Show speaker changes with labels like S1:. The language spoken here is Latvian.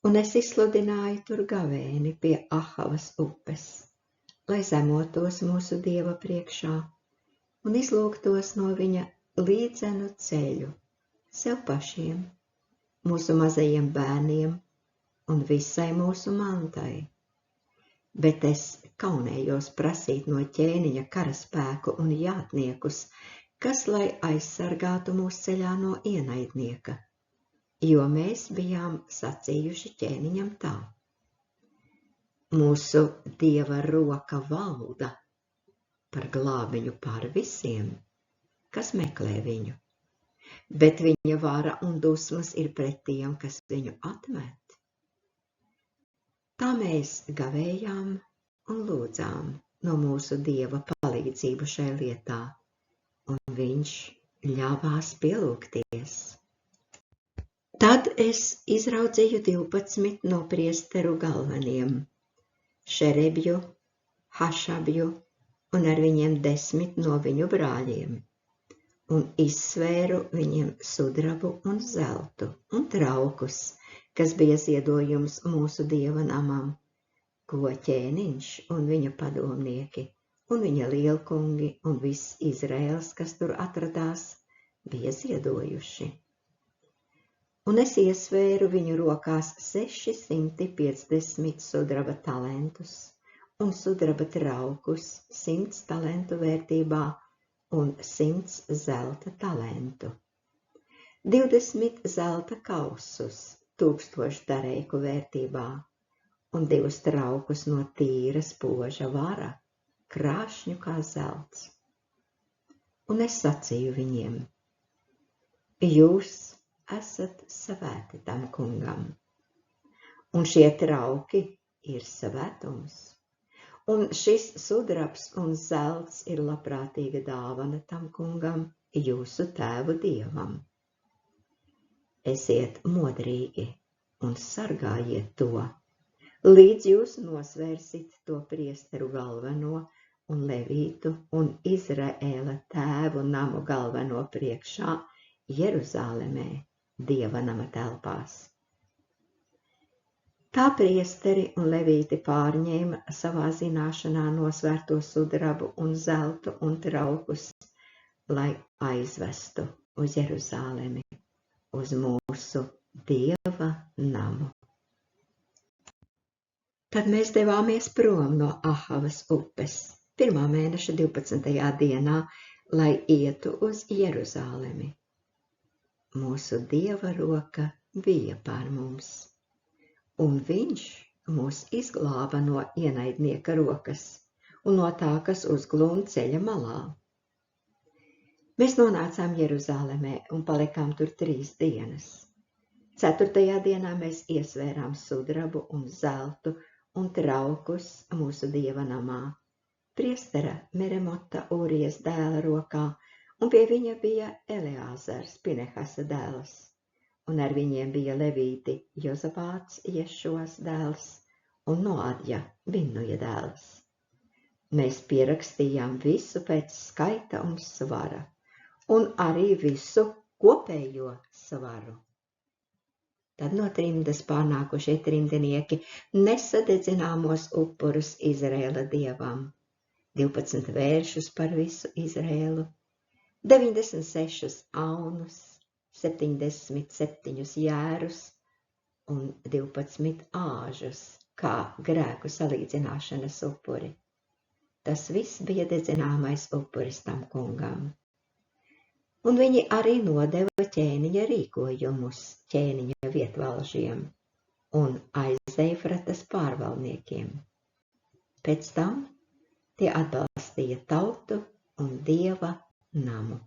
S1: Un es izsludināju tur gavēni pie Ahavas upes, lai zemotos mūsu Dieva priekšā un izlūgtos no viņa līdzenu ceļu sev pašiem, mūsu mazajiem bērniem un visai mūsu mantai. Bet es kaunējos prasīt no ķēniņa karaspēku un jātniekus, kas lai aizsargātu mūs ceļā no ienaidnieka, jo mēs bijām sacījuši ķēniņam tā: mūsu Dieva roka valda par glābiņu pār visiem, kas meklē viņu, bet viņa vara un dusmas ir pret tiem, kas viņu atmet. Tā mēs gavējām un lūdzām no mūsu Dieva palīdzību šai lietā, un viņš ļāvās pielūgties. Tad es izraudzīju 12 no priesteru galveniem, Šerebju, Hašabju un ar viņiem 10 no viņu brāļiem, un izsvēru viņiem sudrabu un zeltu un traukus, kas bija ziedojums mūsu Dieva namam, ko ķēniņš un viņa padomnieki un viņa lielkungi un viss Izraels, kas tur atradās, bija ziedojuši. Un es iesvēru viņu rokās 650 sudraba talentus un sudraba traukus 100 talentu vērtībā un 100 zelta talentu, 20 zelta kausus 1000 darēku vērtībā un 2 traukus no tīra spoža vara, krāšņu kā zelts. Un es sacīju viņiem: jūs esat svēti tam kungam, un šie trauki ir svētums, un šis sudrabs un zelts ir labprātīga dāvana tam kungam, jūsu tēvu Dievam. Esiet modrīgi un sargājiet to, līdz jūs nosvērsit to priesteru galveno un levītu un Izraēla tēvu namu galveno priekšā Jeruzālemē, Dieva nama telpās. Tā priesteri un levīti pārņēma savā zināšanā nosvērto sudrabu un zeltu un traukus, lai aizvestu uz Jeruzālemi, uz mūsu Dieva namu. Tad mēs devāmies prom no Ahavas upes 1. mēneša 12. dienā, lai ietu uz Jeruzālemi. Mūsu Dieva roka bija pār mums, un viņš mūs izglāba no ienaidnieka rokas un no tā, kas uzglūna ceļa malā. Mēs nonācām Jeruzālemē un palikām tur 3 dienas. 4. dienā mēs iesvērām sudrabu un zeltu un traukus mūsu Dieva namā, priestera Meremota Ūrijas dēla rokā, un pie viņa bija Eleazars, Pinehasa dēls, un ar viņiem bija levīti Jozabāts, Ješuas dēls, un Noadja, Binnuja dēls. Mēs pierakstījām visu pēc skaita un svara, un arī visu kopējo svaru. Tad no trimdas pārnākušie trimdinieki nesa dedzināmos upurus Izraēla dievam, 12 vēršus par visu Izraēlu, 96 aunus, 77 jērus un 12 āžus, kā grēku salīdzināšanas upuri. Tas viss bija dedzināmais upuris tam kungam. Un viņi arī nodeva ķēniņa rīkojumus ķēniņa vietvalžiem un Aizeifratas pārvaldniekiem. Pēc tam tie atbalstīja tautu un Dieva namu.